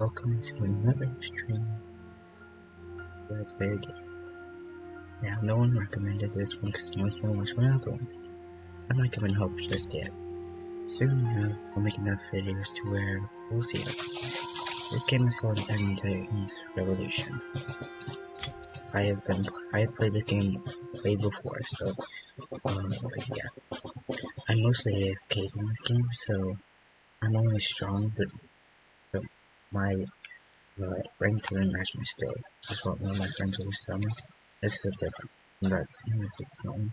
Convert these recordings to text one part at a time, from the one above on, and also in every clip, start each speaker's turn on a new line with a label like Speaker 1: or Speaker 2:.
Speaker 1: welcome to another stream where I play a game. Now, no one recommended this one because no one's been watching my other ones. I'm not giving hope just yet. Soon enough, I'll make enough videos to where we'll see it. This game is called Attack on Titan's Revolution. I have played this game way before, so yeah. I'm mostly AFK in this game, so I'm only strong, but my rank doesn't match my skill. That's what one of my friends always tell me. This is different. That's different.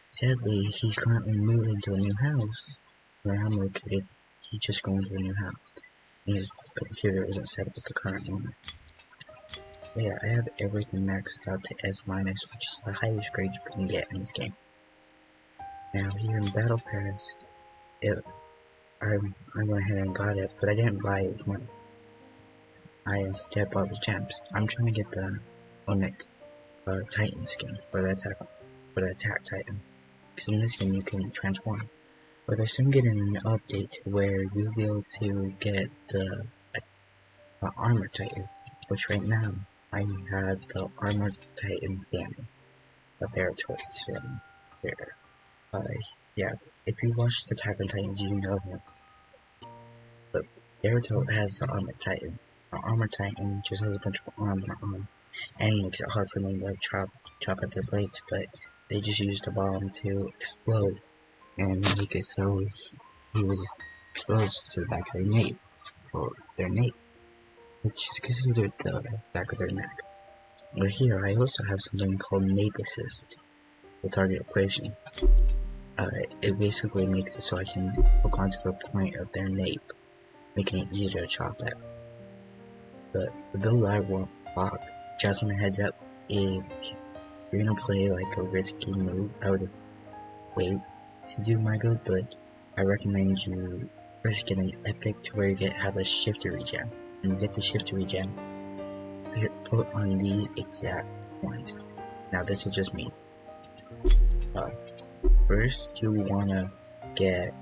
Speaker 1: Sadly, he's currently moving to a new house where I'm located. He's just going to a new house. And his computer isn't set up at the current moment. But yeah, I have everything maxed out to S-, which is the highest grade you can get in this game. Now here in Battle Pass, I went ahead and got it, but I didn't buy it with money. I instead bought the gems. I'm trying to get the Onyx Titan skin for the attack Titan. Because in this game you can transform. But they're soon getting an update where you'll be able to get the Armor Titan, which right now I have the Armor Titan family, the Baratotes family. Yeah, if you watch the Attack on Titans, you know him. But Baratote has the Armor Titan. The Armor Titan just has a bunch of armor on, and makes it hard for them to chop at their blades, but they just used a bomb to explode and make it so he was exposed to the back of their nape, or their nape, which is considered the back of their neck. But here I also have something called Nape Assist, the target equation. It basically makes it so I can hook onto the point of their nape, making it easier to chop at. But the build I want, just on a heads up, if you're gonna play like a risky move, I would wait to do my build, but I recommend you first get an epic to where you have a shifter regen. When you get the shifter regen, put on these exact ones. Now this is just me. First you wanna get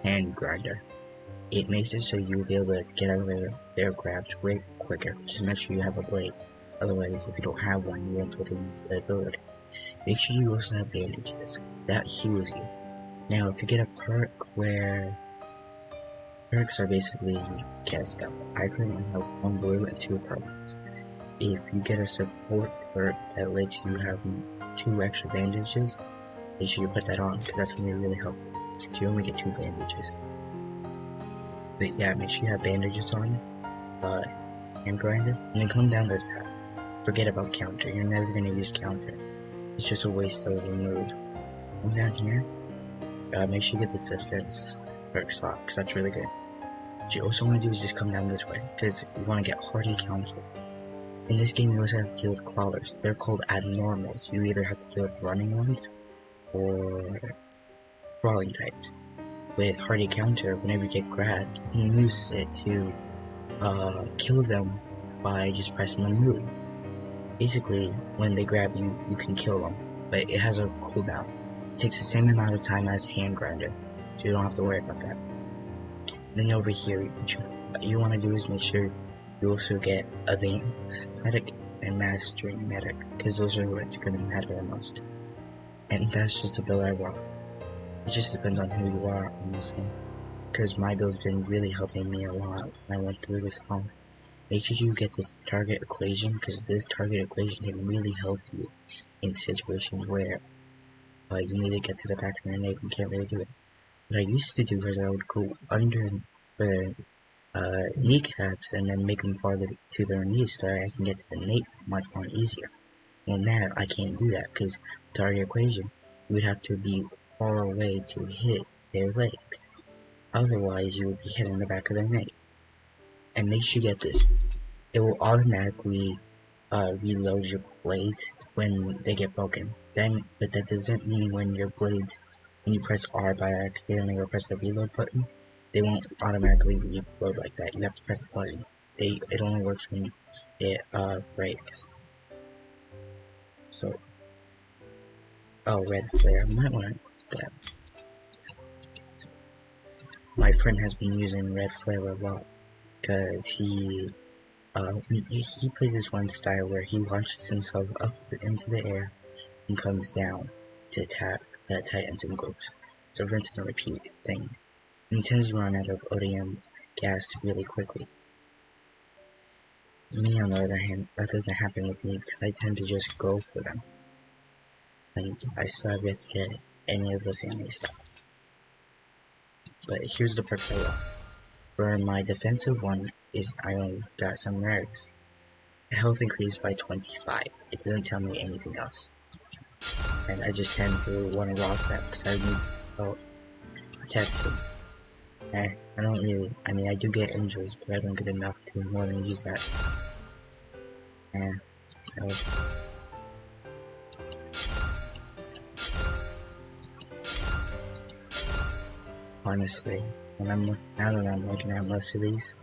Speaker 1: Hand Grinder. It makes it so you'll be able to get out of their grabs way quicker. Just make sure you have a blade. Otherwise, if you don't have one, you won't be able to use the ability. Make sure you also have bandages. That heals you. Now, if you get a perk where perks are basically cast out. I currently have 1 blue and 2 purples. If you get a support perk that lets you have 2 extra bandages, make sure you put that on, because that's going to be really helpful, since you only get 2 bandages. But yeah, make sure you have bandages on, Hand Grinder, and then come down this path. Forget about counter, you're never going to use counter. It's just a waste of a move. Come down here, make sure you get the defense perk slot, because that's really good. What you also want to do is just come down this way, because you want to get Hardy Counter. In this game you also have to deal with crawlers. They're called abnormals. You either have to deal with running ones, or crawling types. With Hardy Counter, whenever you get grabbed, you can use it to kill them by just pressing the move. Basically, when they grab you, you can kill them, but it has a cooldown. It takes the same amount of time as Hand Grinder, so you don't have to worry about that. Then over here, what you want to do is make sure you also get Advanced Medic and Master Medic, because those are what's going to matter the most. And that's just the build I want. It just depends on who you are, honestly. Because my build's been really helping me a lot when I went through this all. Make sure you get this target equation, because this target equation can really help you in situations where you need to get to the back of your nape and can't really do it. What I used to do was I would go under their kneecaps and then make them farther to their knees so that I can get to the nape much more easier. Well, now I can't do that, because with target equation, you would have to be far away to hit their legs. Otherwise, you will be hitting the back of their nape. And make sure you get this. It will automatically reload your blades when they get broken. But that doesn't mean when your blades, when you press R by accidentally or press the reload button, they won't automatically reload like that. You have to press the button. It only works when it breaks. So, red flare. I might want that. My friend has been using red flare a lot. because he plays this one style where he launches himself up into the air and comes down to attack the Titans and Ghosts. It's a rinse and repeat thing. And he tends to run out of ODM gas really quickly. Me, on the other hand, that doesn't happen with me because I tend to just go for them. And I still have yet to get any of the family stuff. But here's the perks I love. For my defensive one is I only got some rares. Health increased by 25. It doesn't tell me anything else. And I just tend to want to rock that because I need protection. I don't really, I mean I do get injuries, but I don't get enough to more than use that. Honestly, now that I'm looking at most of these,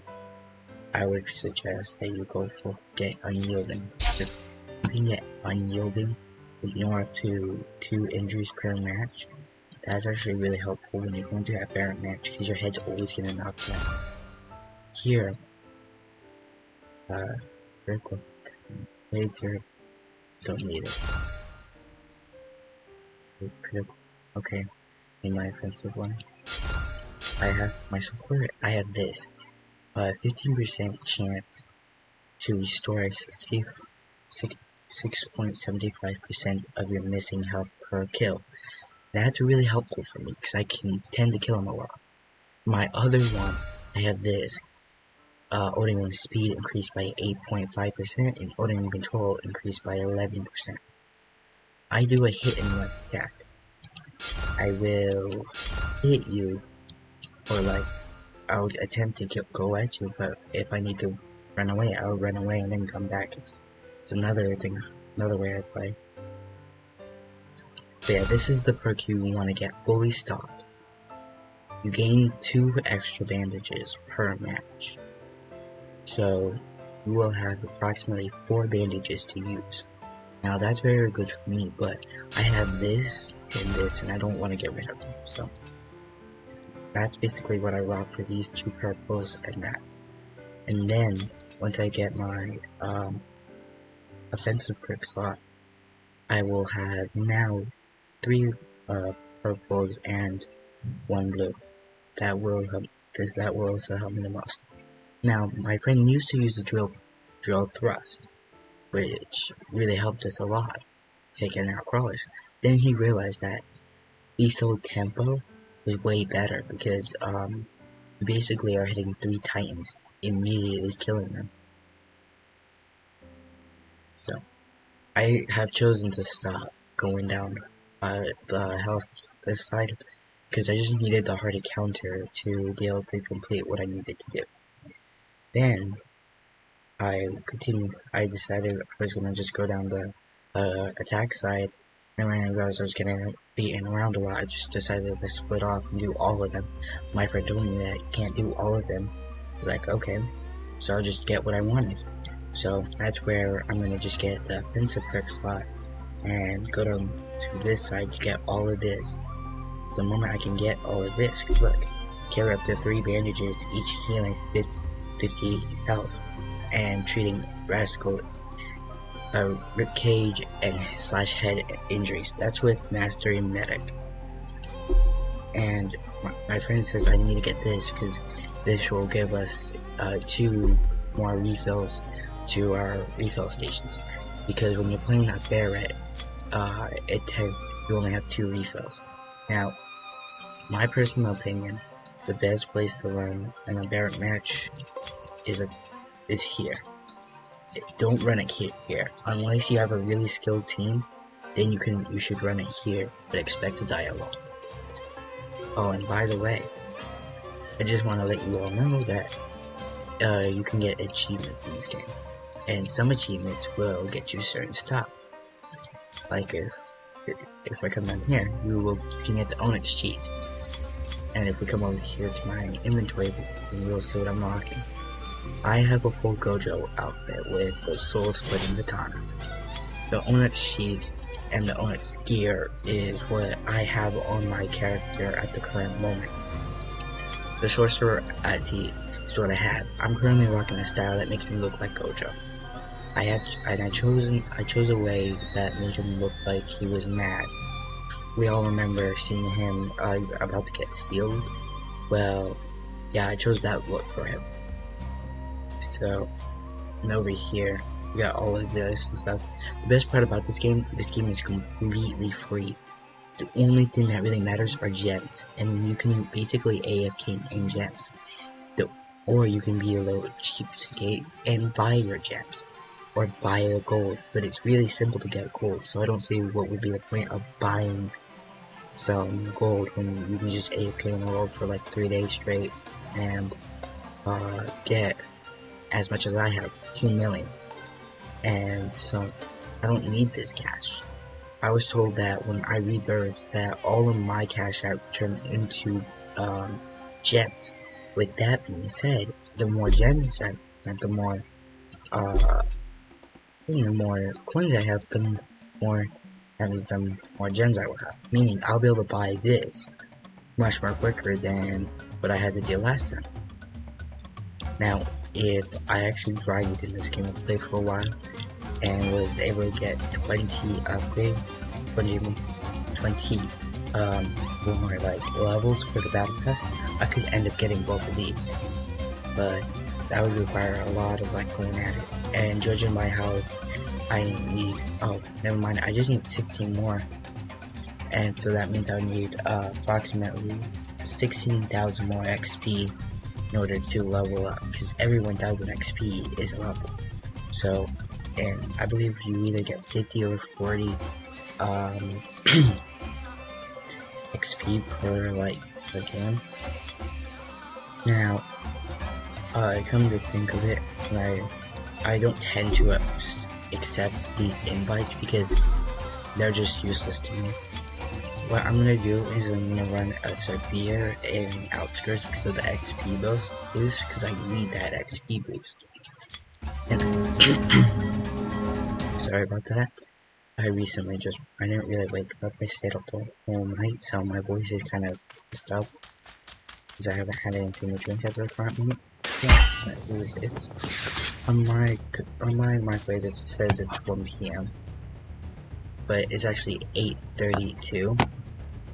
Speaker 1: I would suggest that you get unyielding. If you can get unyielding, ignore up to 2 injuries per match. That's actually really helpful when you're going to have Barret match because your head's always gonna knock down. Here, critical. Later, don't need it. Critical. Okay, in my offensive one, I have my support. I have this 15% chance to restore 6.75% of your missing health per kill. That's really helpful for me because I can tend to kill him a lot. My other one, I have this ODM speed increased by 8.5% and ODM control increased by 11%. I do a hit and run attack. I will hit you, or like I'll attempt to go at you, but if I need to run away, I'll run away and then come back. It's another thing, another way I play. But yeah, this is the perk you want to get fully stocked. You gain 2 extra bandages per match. So you will have approximately 4 bandages to use. Now that's very good for me, but I have this and this and I don't want to get rid of them. So that's basically what I rock for these 2 purples and that. And then once I get my offensive perk slot, I will have now 3 purples and 1 blue. That will help. That will also help me the most. Now, my friend used to use the drill thrust, which really helped us a lot, taking out crawlers. Then he realized that lethal tempo was way better because you basically are hitting 3 titans, immediately killing them. So I have chosen to stop going down the health this side because I just needed the hardy counter to be able to complete what I needed to do. Then I decided I was gonna just go down the attack side, and when I realized I was getting beaten around a lot, I just decided to split off and do all of them. My friend told me that you can't do all of them. I was like, okay, so I'll just get what I wanted. So that's where I'm gonna just get the offensive perk slot and go to this side to get all of this. The moment I can get all of this, cause look, carry up to 3 bandages, each healing 50 health, and treating radical rib cage and / head injuries. That's with Mastery Medic. And my friend says I need to get this because this will give us 2 more refills to our refill stations. Because when you're playing a Barret, you only have 2 refills. Now, my personal opinion, the best place to run in a Barret match is here. Don't run it here. Unless you have a really skilled team, then you should run it here, but expect to die alone. Oh, and by the way, I just want to let you all know that you can get achievements in this game, and some achievements will get you certain stuff. Like if I come down here, you can get the Onyx cheat, and if we come over here to my inventory, then you'll see what I'm rocking. I have a full Gojo outfit with the Soul Splitting Katana. The Onyx sheath and the Onyx gear is what I have on my character at the current moment. The Sorcerer is what I have. I'm currently rocking a style that makes me look like Gojo. I chose a way that made him look like he was mad. We all remember seeing him about to get sealed. Well, yeah, I chose that look for him. So, and over here, we got all of this and stuff. The best part about this game is completely free. The only thing that really matters are gems, and you can basically AFK in gems. Or you can be a little cheapskate and buy your gems, or buy the gold, but it's really simple to get gold, so I don't see what would be the point of buying some gold when you can just AFK in the world for like 3 days straight and get as much as I have, 2 million. And so I don't need this cash. I was told that when I rebirth that all of my cash out turned into gems. With that being said, the more gems I have, the more coins I have, the more gems I will have. Meaning I'll be able to buy this much more quicker than what I had to do last time. Now, if I actually grinded in this game, I played for a while and was able to get 20 upgrade, 20 more like levels for the battle pass, I could end up getting both of these, but that would require a lot of like going at it. And judging by how I need, oh never mind, I just need 16 more, and so that means I need approximately 16,000 more XP in order to level up, because every 1,000 XP is a level. So, and I believe you either get 50 or 40 XP per game. Now, come to think of it, I don't tend to accept these invites because they're just useless to me. What I'm gonna do is I'm gonna run a severe in outskirts because of the XP boost, because I need that XP boost. And sorry about that. I didn't really wake up. I stayed up the whole night, so my voice is kind of messed up because I haven't had anything to drink at the current moment. Yeah, it's on my microwave. It says it's 1 p.m. but it's actually 8:32.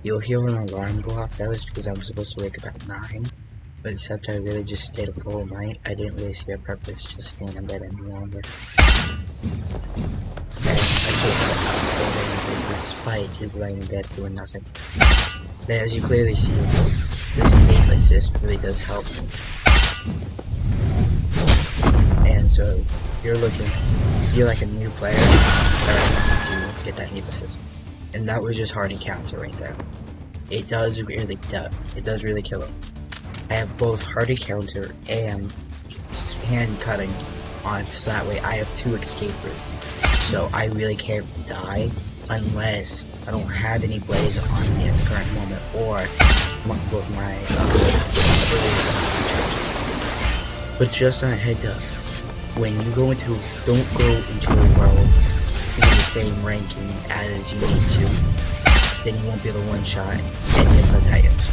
Speaker 1: You'll hear an alarm go off. That was because I was supposed to wake up at 9. But except I really just stayed up the whole night. I didn't really see a purpose just staying in bed any longer. And I just despite just laying in bed doing nothing. But as you clearly see, this aim assist really does help. And so, if you're like a new player, I recommend you get that aim assist. And that was just hardy counter right there. It does really kill him. I have both hardy counter and hand cutting on, so that way I have 2 escape routes. So I really can't die unless I don't have any blaze on me at the current moment, or with my ability. But just on a heads up, when you don't go into a world with the same ranking as you need to, then you won't be able to one-shot any of the titans.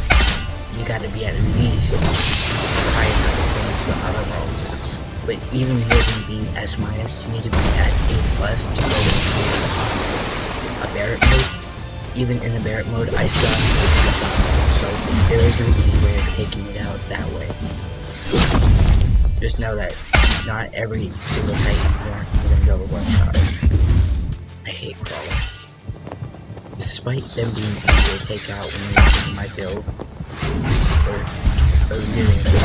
Speaker 1: You gotta be at least high enough to go into the other world. But even with being S-, you need to be at A+ to go into a Barret mode. Even in the Barret mode, I still have to one-shot. So there is no easy way of taking it out that way. Just know that not every single titan you're gonna be able to one-shot. I hate crawlers. Despite them being easy to take out when you're using my build, or really good.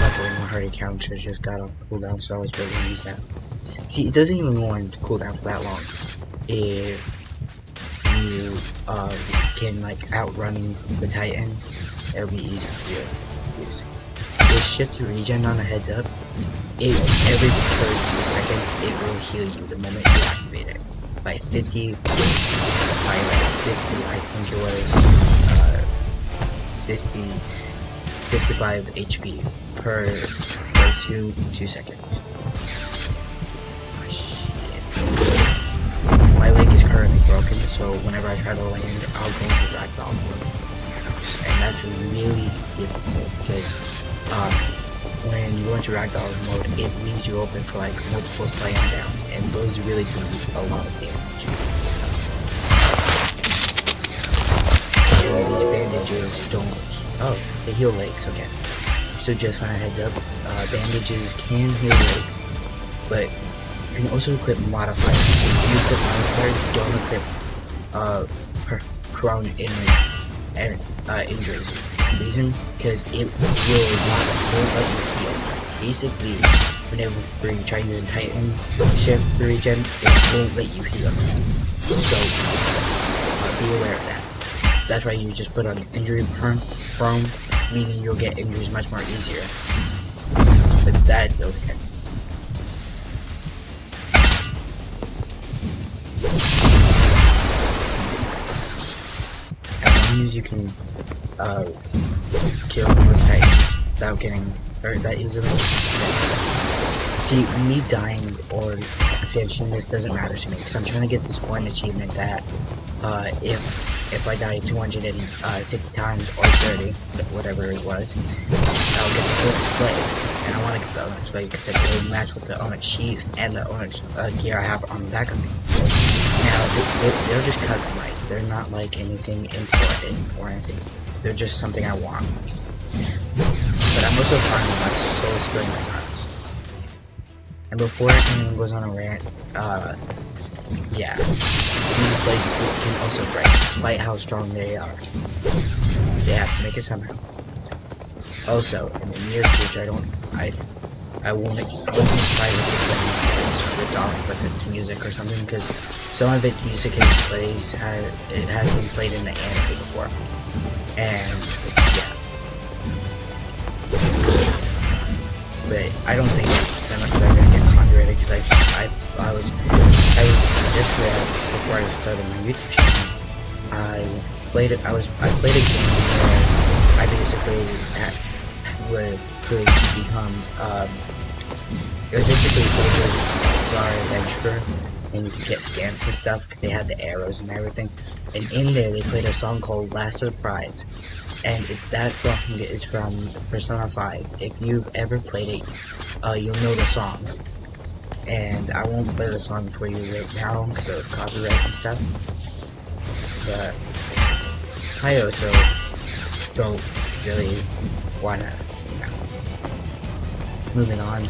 Speaker 1: Luckily my hardy counter just got on cooldown, so I was able to use that. See, it doesn't even go on cooldown for that long. If you can like outrun the Titan, it'll be easy to use. With shift to regen on a heads up, every 32 seconds it will heal you the moment you activate it. By 50, I think it was 55 HP per 2 seconds. Oh shit. so whenever I try to land, I'll go into ragdoll mode. And that's really difficult because when you go into ragdoll mode, it leaves you open for like multiple slam downs, and those really do a lot of damage. These bandages don't. Oh, they heal legs. Okay. So just on a heads up, bandages can heal legs, but you can also equip modifiers. If you equip modifiers, don't equip prone injuries. Reason? Because it won't let you heal. Basically, whenever you try using Titan Shift to regen, it won't let you heal. So be aware of that. That's why you just put on injury prone, meaning you'll get injuries much more easier. But that's okay. As long as you can kill most Titans without getting hurt that easily. See, me dying or finishing this doesn't matter to me, because I'm trying to get this one achievement that if I die 250 times or 30, whatever it was, I'll get the Onyx Blade. And I want to get the Onyx Blade because it will match with the Onyx Sheath and the Onyx gear I have on the back of me. Now, they're just customized. They're not like anything important or anything. They're just something I want. But I'm also fine with my soul splitting at times. And before anyone goes on a rant, yeah, these blades can also break, despite how strong they are. They have to make it somehow. Also, in the near future, I won't be surprised if this thing is ripped off with its music or something, because some of its music it has been played in the anime before. And yeah. But I don't think that they're gonna get copyrighted, because I was just read before I started my YouTube channel. I played a game where I basically could become it was basically Bizarre Adventurer, and you could get stamps and stuff because they had the arrows and everything. And in there they played a song called Last Surprise. And that song is from Persona 5. If you've ever played it, you'll know the song. And I won't play the song for you right now because of copyright and stuff. But I also don't really wanna. Moving on.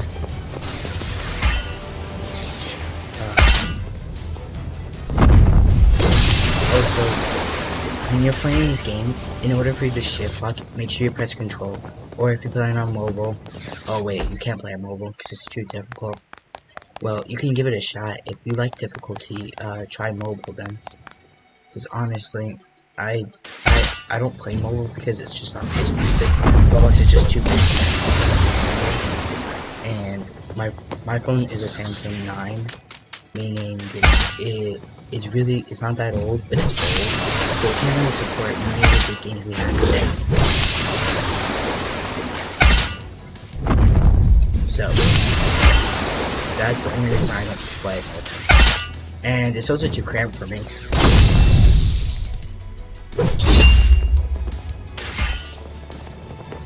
Speaker 1: Also, when you're playing this game, in order for you to shift lock, make sure you press control. Or if you're playing on mobile, oh wait, you can't play on mobile because it's too difficult. Well, you can give it a shot. If you like difficulty, try mobile then. Because honestly, I don't play mobile because it's just not as big. Roblox is just too big. And my phone is a Samsung 9, meaning it's not that old, but it's old, so it can't really support many of the games we have today. So that's the only reason I don't play mobile. And it's also too cramped for me.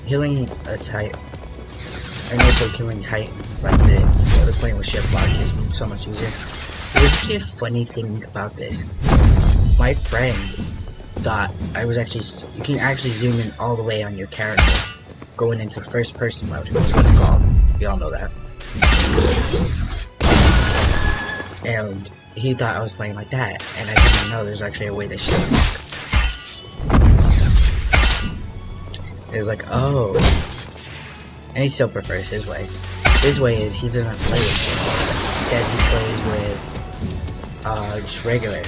Speaker 1: Healing a Titan, and also killing Titans like the playing with shift lock is so much easier. There's actually a funny thing about this. My friend thought I was actually, you can actually zoom in all the way on your character, going into first person mode, that's what it's called. We all know that. And he thought I was playing like that, and I didn't know there's actually a way to shift lock. It was like, oh. And he still prefers his way. His way is he doesn't play with shift lock. Instead he plays with just regular,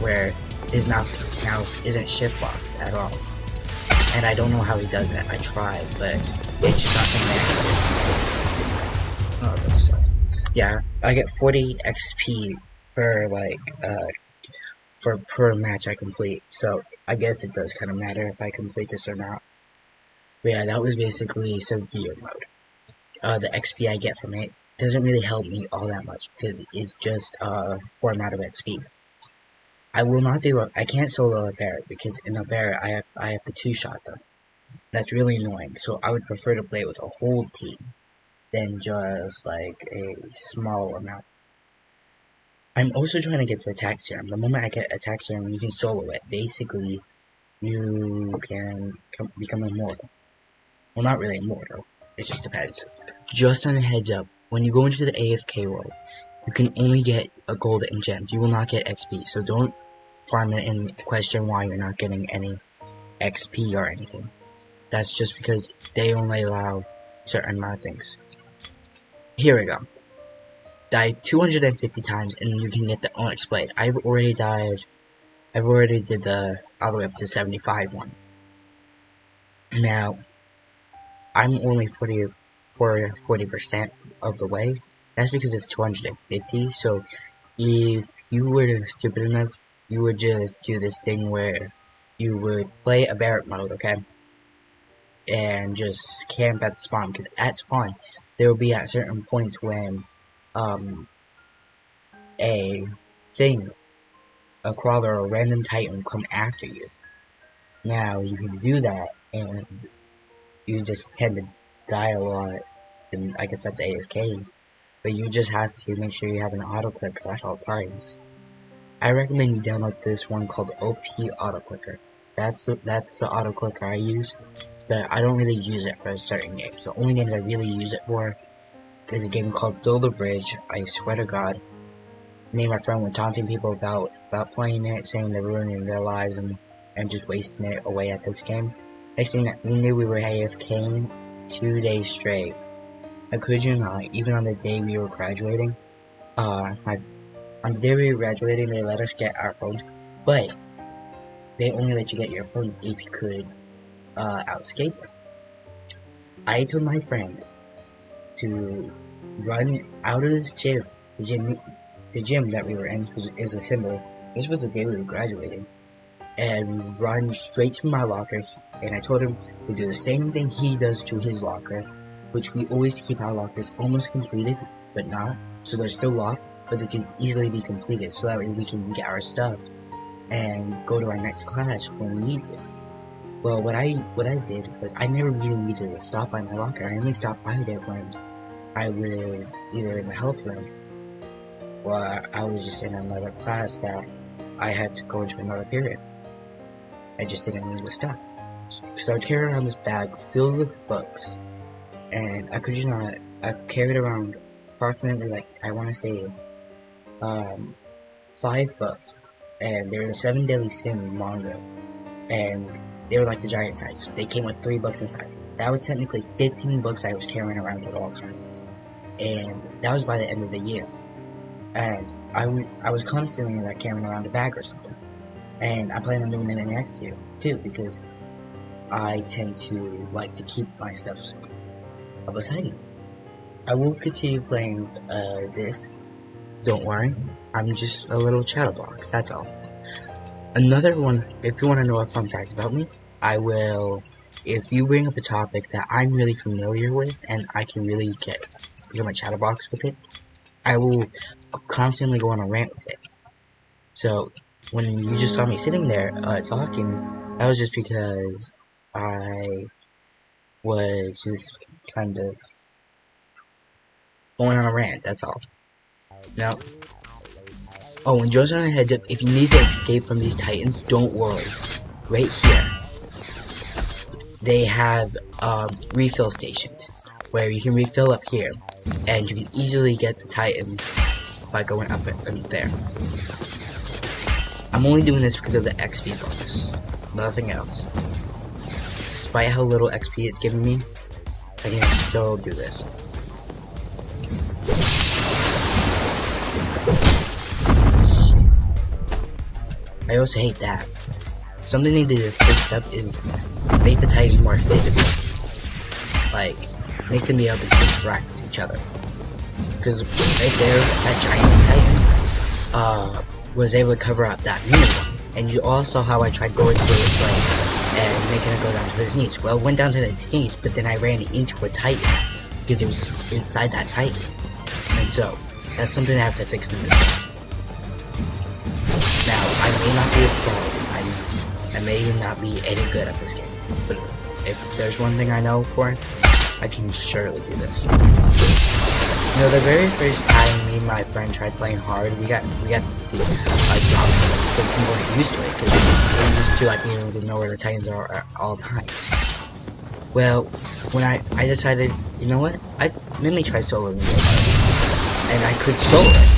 Speaker 1: where his mouse isn't shift locked at all. And I don't know how he does that. I tried, but it's just not something I can do. Oh, that's so. Yeah, I get 40 XP per per match I complete. So I guess it does kind of matter if I complete this or not. But yeah, that was basically severe mode. The XP I get from it doesn't really help me all that much because it's just format of XP. I will not do I can't solo a bear because in a bear I have to two-shot them. That's really annoying. So I would prefer to play it with a whole team than just like a small amount. I'm also trying to get the attack serum. The moment I get attack serum, you can solo it. Basically, you can become immortal. Well, not really immortal. It just depends. Just on a heads up, when you go into the AFK world, you can only get a gold and gems. You will not get XP, so don't farm it and question why you're not getting any XP or anything. That's just because they only allow certain amount of things. Here we go. Die 250 times and you can get the Onyx Blade. I've already did the all the way up to 75 one. Now, I'm only 40% of the way. That's because it's 250, so if you were stupid enough, you would just do this thing where you would play a Barret mode, okay? And just camp at the spawn, because at spawn, there will be at certain points when, a crawler or a random titan will come after you. Now, you can do that, and you just tend to die a lot, and I guess that's AFK, but you just have to make sure you have an auto-clicker at all times. I recommend you download this one called OP Auto-Clicker. That's the auto-clicker I use, but I don't really use it for certain games. The only games I really use it for is a game called Build a Bridge. I swear to God, me and my friend were taunting people about playing it, saying they're ruining their lives and just wasting it away at this game. Next thing that we knew, we were AFKing 2 days straight. I kid you not, even on the day we were graduating, on the day we were graduating, they let us get our phones, but they only let you get your phones if you could escape them. I told my friend to run out of this gym, the gym that we were in, because it was a symbol. This was the day we were graduating, and run straight to my locker. And I told him to do the same thing he does to his locker, which we always keep our lockers almost completed, but not. So they're still locked, but they can easily be completed, so that way we can get our stuff and go to our next class when we need to. Well, what I did was I never really needed to stop by my locker. I only stopped by it when I was either in the health room or I was just in another class that I had to go into another period. I just didn't need the stuff. So I would carry around this bag filled with books, and I could just not. I carried around approximately, like, I want to say 5 books, and they were the 7 Deadly Sin manga, and they were like the giant size. They came with 3 books inside. That was technically 15 books I was carrying around at all times, and that was by the end of the year. And I was constantly like carrying around a bag or something, and I plan on doing it next year too, because I tend to like to keep my stuff beside me. I will continue playing this. Don't worry, I'm just a little chatterbox, that's all. Another one, if you want to know a fun fact about me, I will, if you bring up a topic that I'm really familiar with and I can really become a chatterbox with it, I will constantly go on a rant with it. So, when you just saw me sitting there talking, that was just because I was just kind of going on a rant, that's all. Now, oh, and just on a heads up, if you need to escape from these titans, don't worry. Right here, they have refill stations where you can refill up here, and you can easily get the titans by going up there. I'm only doing this because of the XP bonus, nothing else. Despite how little XP it's giving me, I can still do this. I also hate that. Something they need to fix up is make the titans more physical. Like, make them be able to interact with each other. Because right there, that giant titan was able to cover up that mini one. And you all saw how I tried going through its leg and making it go down to his knees. Well, it went down to its knees, but then I ran into a titan because it was inside that titan. And so, that's something I have to fix in this game. Now, I'm may not be a pro. I may not be any good at this game. But if there's one thing I know for it, I can surely do this. You know, the very first time me and my friend tried playing hard, we got the job because we weren't used to it, because we're used to like being able to know where the Titans are at all times. Well, when I decided, you know what, let me try soloing it, and I could solo it.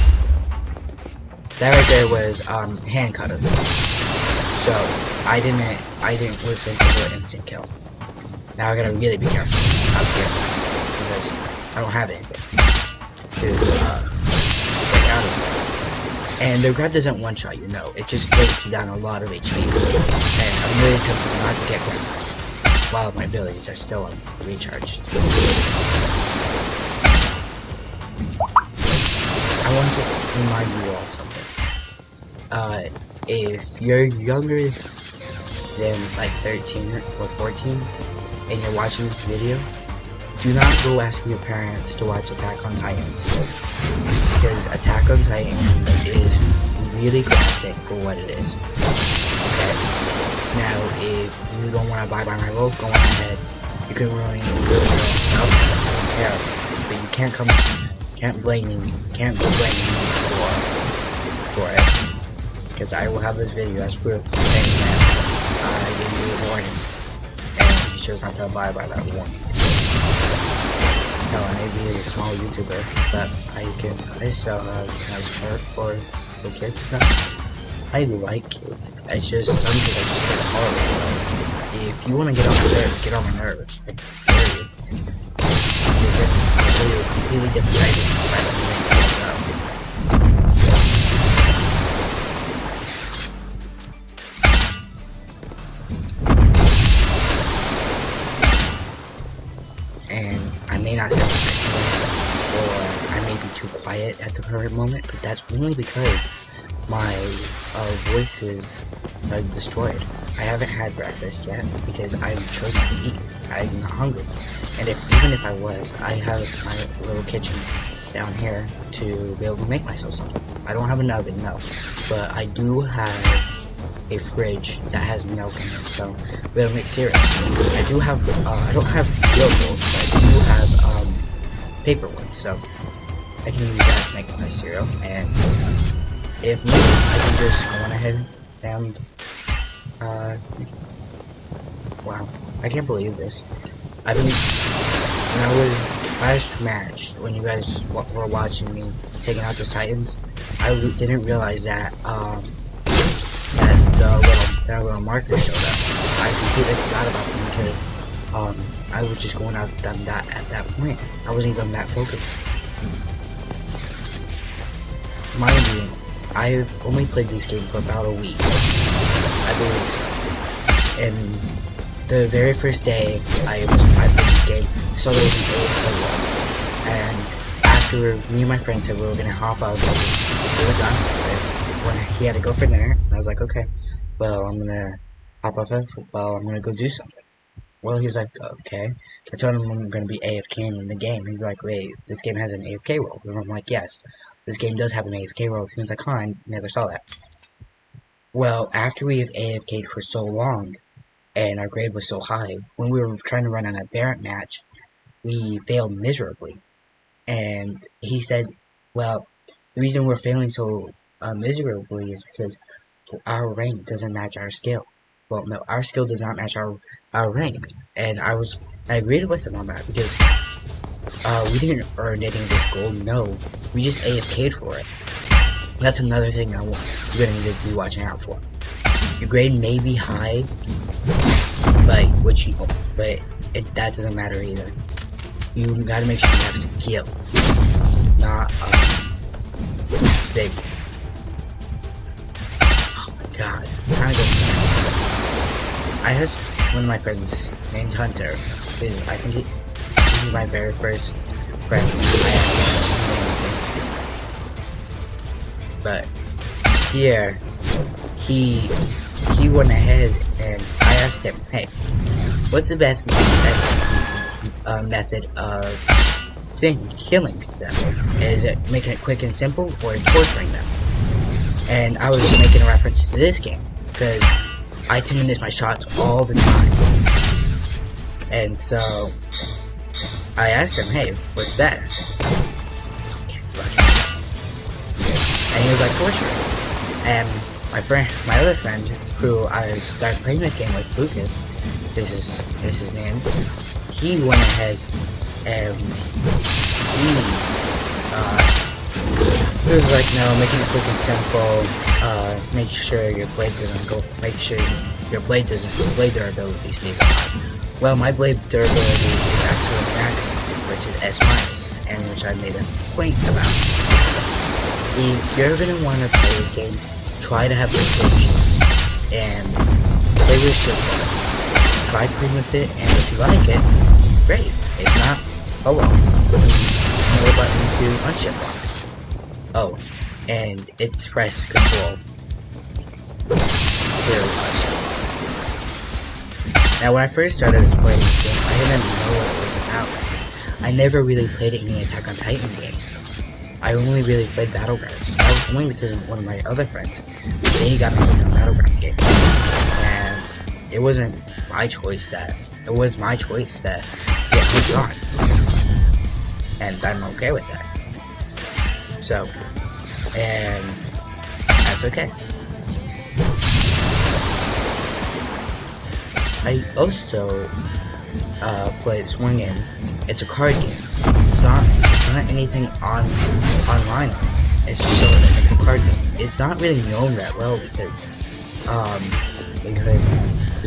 Speaker 1: That right there was hand cutter. So I didn't listen to the instant kill. Now I gotta really be careful out here because I don't have anything to break out of it. And the grab doesn't one-shot you, no. It just takes you down a lot of HP. And I'm really tempted not to get grabbed while my abilities are still recharged. I want to remind you all something. If you're younger than like 13 or 14 and you're watching this video, do not go asking your parents to watch Attack on Titans, because Attack on Titans is really graphic for what it is. Okay? Now, if you don't want to abide by my rules, go on ahead. You can ruin your own stuff. I don't care, but you can't blame me for it. Because I will have this video as proof saying that I gave you a warning, and you chose not to abide by that warning. No, I may be a small YouTuber, but I still have a nice heart for kids. I like kids. It's just something that just gets hard. If you want to get on my nerves, like, period. I'll show you a completely different side of me. And I may not sound or I may be too quiet at the current moment, but that's only because my voice is destroyed. I haven't had breakfast yet because I chose not to eat. I'm not hungry. And even if I was, I have my little kitchen down here to be able to make myself something. I don't have an oven, no, but I do have a fridge that has milk in it, so we'll make cereal. I do have, I don't have real bowls, but I do have, paper ones, so I can use that to make my cereal, and if not, I can just go on ahead and, wow, I can't believe this. When I was last match, when you guys were watching me taking out those Titans, I didn't realize that, that little marker showed up. I completely forgot about them because I was just going out that at that point. I wasn't even that focused. Mind you, I've only played this game for about a week, I believe. And the very first day I played this game, I saw there was an AFK wall. And after me and my friend said we were gonna hop out, we were done. When he had to go for dinner, I was like, okay, well, I'm gonna hop off it, well, I'm gonna go do something. Well, he's like, okay. I told him I'm gonna be AFKing in the game. He's like, wait, this game has an AFK role. And I'm like, yes, this game does have an AFK role. He was like, I never saw that. Well, after we have AFK'd for so long, and our grade was so high, when we were trying to run an aberrant match, we failed miserably. And he said, well, the reason we're failing so miserably is because our rank doesn't match our skill. Well, no, our skill does not match our rank, and I agreed with him on that because we didn't earn any of this gold. No, we just AFK'd for it. That's another thing you're gonna need to be watching out for. Your grade may be high, but that doesn't matter either. You gotta make sure you have skill, not big. God, I'm trying to go. I asked one of my friends named Hunter, because I think he's my very first friend. I asked him, but here, he went ahead and I asked him, hey, what's the best method of killing them? Is it making it quick and simple, or torturing them? And I was making a reference to this game, because I tend to miss my shots all the time. And so, I asked him, hey, what's best? Okay, and he was like, torture. And my other friend, who I started playing this game with, Lucas, this is his name, he went ahead and he was like, no, making it quick and simple, make sure your blade doesn't go, make sure your blade durability stays high. Well, my blade durability is actually max, which is S-, and which I made a point about. If you're gonna want to play this game, try to have good patience, and play with shit. Try playing with it, and if you like it, great. If not, oh well. Another button to unship block. Oh, and it's press control. Now, when I first started playing this game, I didn't know what it was about. I never really played any Attack on Titan games. I only really played Battlegrounds. That was only because of one of my other friends. They got me hooked on Battleground games. And it wasn't my choice that, it was my choice that get hooked on. And I'm okay with that. So, and that's okay. I also play this one game. It's a card game. It's not anything online. It's just a simple card game. It's not really known that well because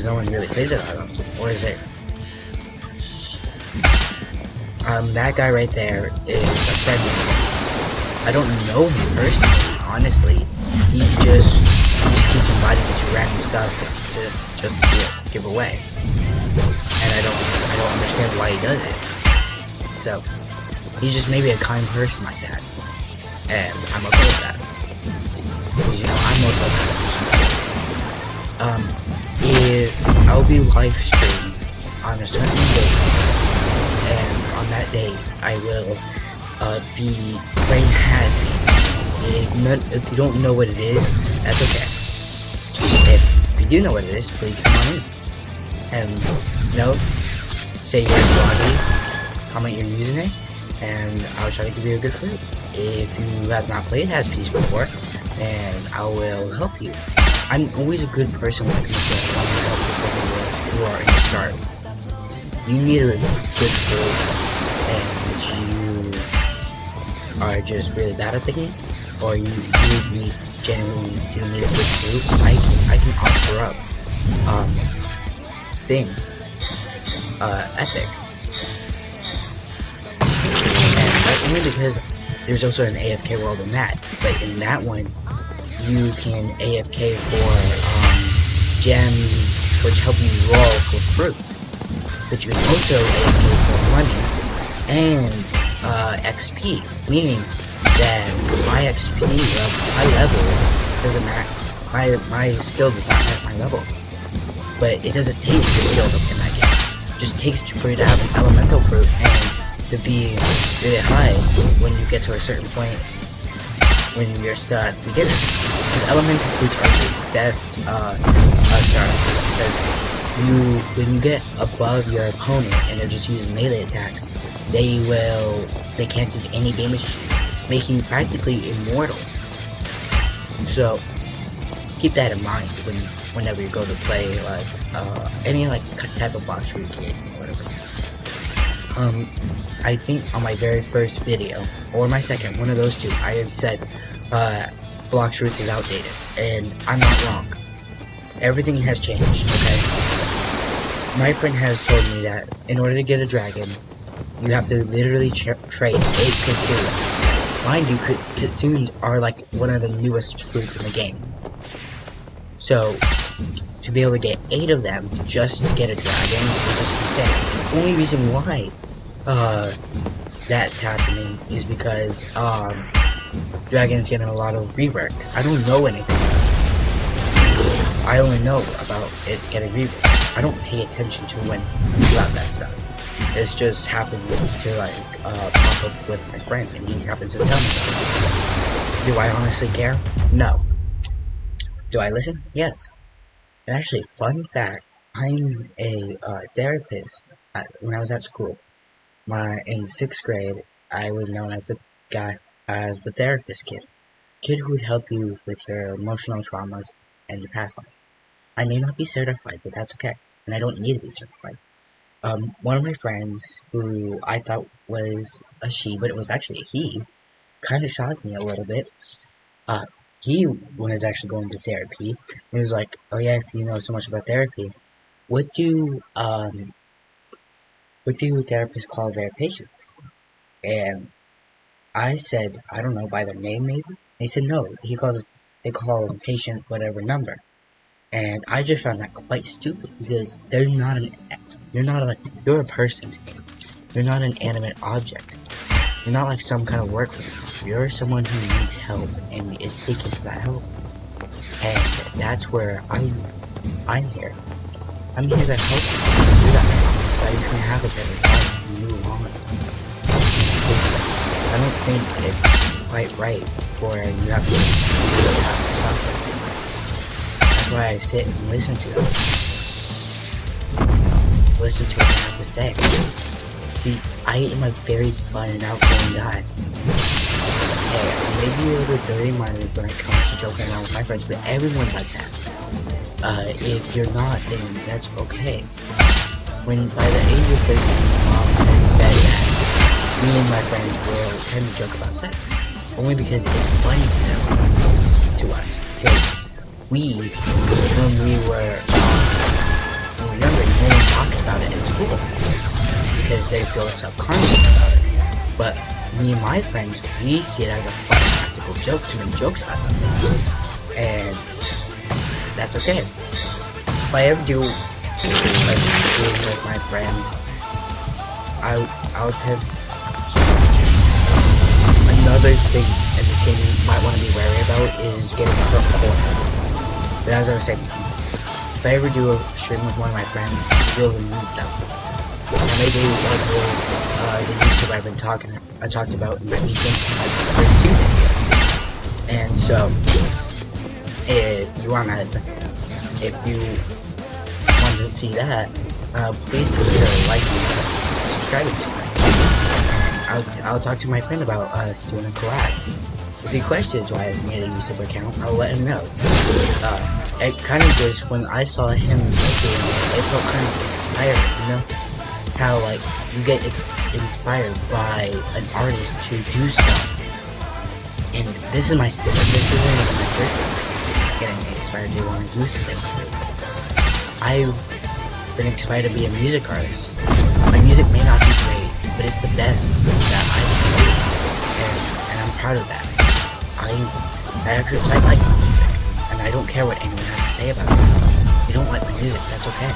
Speaker 1: no one really plays it. I don't know. Or is it? That guy right there is a friend of mine. I don't know him personally, honestly. He just keeps inviting me to random stuff to just give away. And I don't understand why he does it. So, he's just maybe a kind person like that. And I'm okay with that. Because, you know, I'm most of that. If I'll be live streaming on a certain day, and on that day, I will be playing Hazbees. If you don't know what it is, that's okay. If you do know what it is, please come on in. And, you know, say your quality, comment your username, and I'll try to give you a good clue. If you have not played Hazbees before, then I will help you. I'm always a good person when it comes to wanting to help people who are in the start. You need a good clue, and you are just really bad at the game, or you genuinely do need a good clue, I can offer up Epic. And that's only because there's also an AFK world in that, but in that one, you can AFK for gems, which help you roll for fruits. But you can also AFK for money and XP, meaning that my XP of my level doesn't match, my skill does not match my level. But it doesn't take the skill in that game. It just takes for you to have an elemental fruit and to be really high when you get to a certain point when you're still at the beginning. Because elemental fruits are the best starter fruits, because when you get above your opponent and they're just using melee attacks, they can't do any damage to you, making you practically immortal. So keep that in mind whenever you go to play like any like type of box root game or whatever. I think on my very first video or my second, one of those two, I have said Blox Roots is outdated, and I'm not wrong. Everything has changed, okay? My friend has told me that in order to get a dragon, you have to literally trade 8 Kitsunes. Mind you, Kitsunes are like one of the newest fruits in the game. So, to be able to get 8 of them just to get a dragon is just insane. The only reason why that's happening is because Dragon's getting a lot of reworks. I don't know anything about it. I only know about it getting reworks. I don't pay attention to when about that stuff. This just happens to like pop up with my friend, and he happens to tell me about it. Do I honestly care? No. Do I listen? Yes. And actually, fun fact, I'm a therapist when I was at school. In 6th grade, I was known as the therapist kid who would help you with your emotional traumas and your past life. I may not be certified, but that's okay, and I don't need to be certified. One of my friends, who I thought was a she, but it was actually a he, kind of shocked me a little bit. Uh, he was actually going to therapy. He was like, "Oh yeah, if you know so much about therapy, what do um, what do therapists call their patients?" And I said, "I don't know, by their name maybe." And he said, "No, they call them patient whatever number." And I just found that quite stupid because you're a person. You're not an animate object. You're not like some kind of worker. You're someone who needs help and is seeking for that help. And that's where I'm here. I'm here to help you do that so that you can have a better life and move on. I don't think it's quite right for you have to suffer. That's why I sit and listen to them. Listen to what they have to say. See, I am a very fun and outgoing guy. Hey, I may be a little dirty-minded when it comes to joking around with my friends, but everyone's like that. If you're not, then that's okay. When by the age of 13, my mom had said that me and my friends will tend to joke about sex, only because it's funny to us. Because when we were younger, no one talks about it in school because they feel self-conscious about it. But me and my friends, we see it as a fun, practical joke to make jokes about them, and that's okay. If I ever do like with my friends, I'll have another thing in this game you might want to be wary about is getting hurt cornered. But as I was saying, if I ever do a stream with one of my friends, we'll remove them. And maybe like the YouTube I talked about in my weekend, my first 2 videos. And so, if you want to see that, please consider liking and subscribing to it. And I'll talk to my friend about us doing a collab. If he questions why I made a YouTube account, I'll let him know. It kind of just, when I saw him doing it felt kind of inspiring, you know? How, like, you get inspired by an artist to do stuff. And this isn't even my first time getting inspired to want to do something like this. I've been inspired to be a music artist. My music may not be great, but it's the best that I've made. And I'm proud of that. I actually quite like my music, and I don't care what anyone has to say about it. If you don't like my music, that's okay.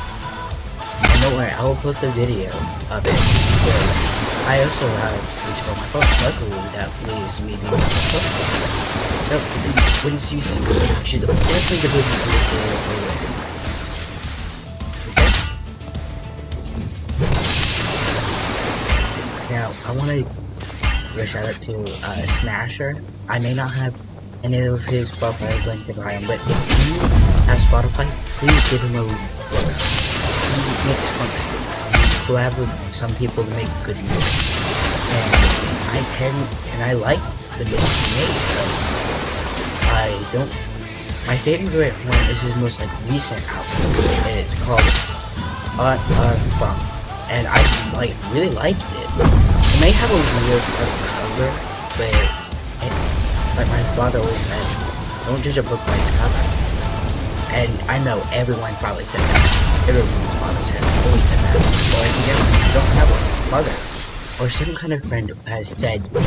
Speaker 1: And don't worry, I will post a video of it, because I also have YouTube on my phone. Luckily, that leaves me being able to post it. So, once you see it, you should definitely give it a video for listen. Okay? Now, I want to give a shout out to Smasher. I may not have any of his profiles linked in bio, but if you have Spotify, please give him a look. He makes fun songs. He collabs with some people to make good music. And I like the music he made, so my favorite one is his most recent album. It's called Funk, and I really liked it. It may have a weird cover, but like my father always said, don't judge a book by its cover. And I know everyone probably said that. Everyone's father always said that. Or if you don't have a mother, or some kind of friend has said that.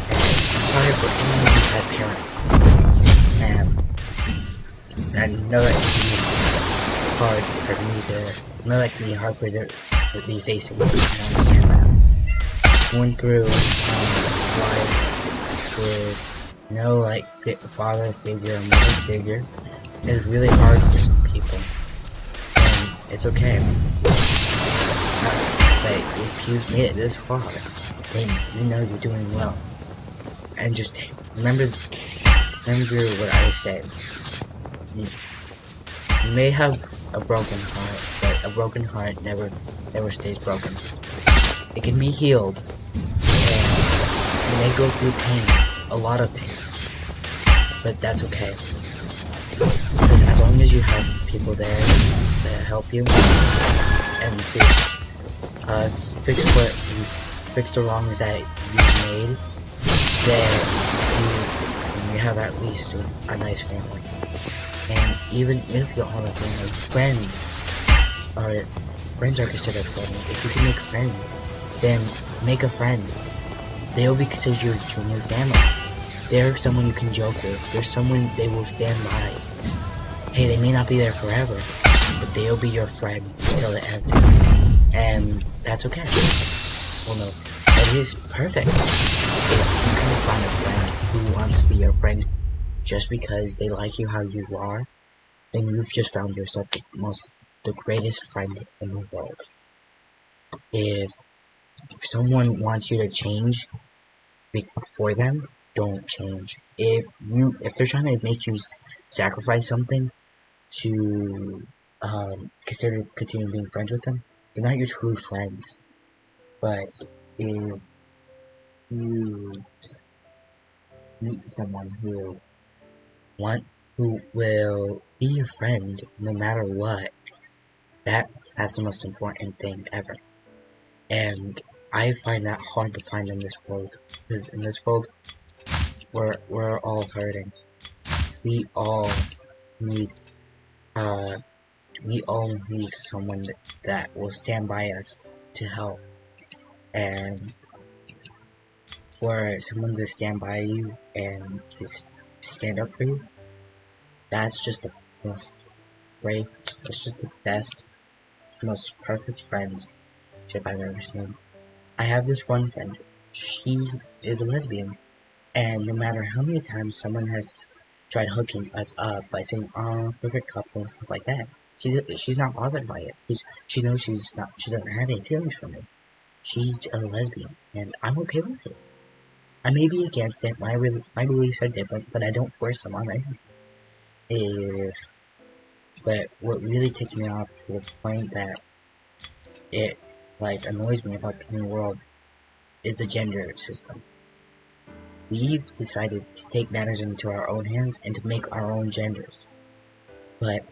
Speaker 1: And sorry for anyone who had parents. And I know that it can be hard for them to be facing. I understand that. Going through life with no father figure or mother figure is really hard for some people, and it's okay. But if you've made it this far, then you know you're doing well. And just remember remember what I said. You may have a broken heart, but a broken heart never stays broken. It can be healed, and you may go through pain, a lot of pain, but that's okay. Because as long as you have people there to help you and to fix the wrongs that you've made, then you have at least a nice family. And even if you don't have a family, friends are considered family. If you can make friends, then make a friend. They'll be considered your new family. They're someone you can joke with. They're someone they will stand by. Hey, they may not be there forever, but they'll be your friend until the end. And that's okay. Well, no, that is perfect. If you can find a friend who wants to be your friend just because they like you how you are, then you've just found yourself the greatest friend in the world. If someone wants you to change for them, don't change. If they're trying to make you sacrifice something to consider continuing being friends with them, they're not your true friends. But if you meet someone who will be your friend no matter what, that's the most important thing ever. And I find that hard to find in this world, because in this world, we're all hurting. We all need someone that will stand by us to help. And for someone to stand by you and just stand up for you, that's just the most great, that's just the best, most perfect friendship I've ever seen. I have this one friend. She is a lesbian, and no matter how many times someone has tried hooking us up by saying, "Oh, perfect couple" and stuff like that, she's not bothered by it. She knows she doesn't have any feelings for me. She's a lesbian, and I'm okay with it. I may be against it. My beliefs are different, but I don't force them on it. But what really takes me off to the point that it annoys me about the new world is the gender system. We've decided to take matters into our own hands and to make our own genders. But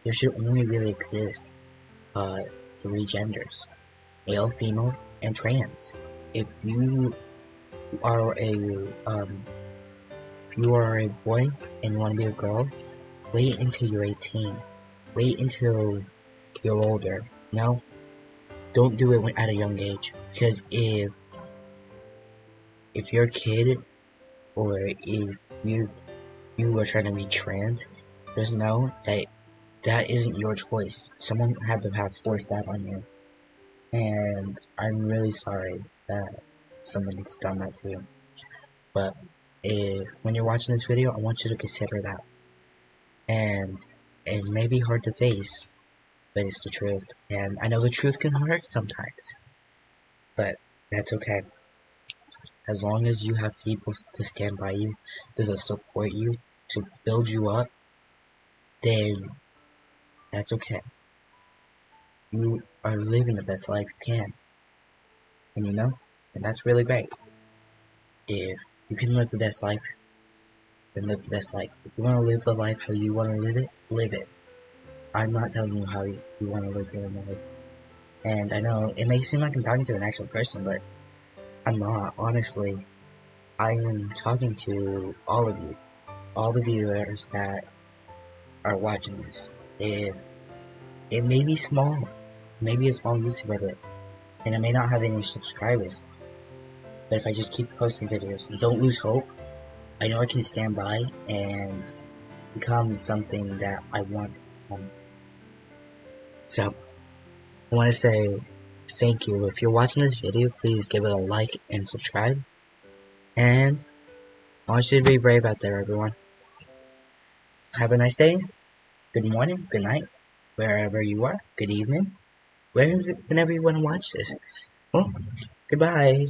Speaker 1: there should only really exist 3 genders: male, female, and trans. If you are a boy and you want to be a girl, wait until you're 18. Wait until you're older. No, don't do it at a young age, because if you're a kid, or if you are trying to be trans, just know that isn't your choice. Someone had to have forced that on you, and I'm really sorry that somebody's done that to you. But when you're watching this video, I want you to consider that. And it may be hard to face, but it's the truth. And I know the truth can hurt sometimes, but that's okay. As long as you have people to stand by you, to support you, to build you up, then that's okay. You are living the best life you can. And that's really great. If you can live the best life, then live the best life. If you want to live the life how you want to live it. I'm not telling you how you want to live your life. And I know it may seem like I'm talking to an actual person, but I'm not. Honestly, I am talking to all of you, all the viewers that are watching this. It may be small, maybe a small YouTuber, but and I may not have any subscribers. But if I just keep posting videos and don't lose hope, I know I can stand by and become something that I want. So, I want to say thank you. If you're watching this video, please give it a like and subscribe. And I want you to be brave out there, everyone. Have a nice day, good morning, good night, wherever you are, good evening, whenever you want to watch this. Well, goodbye.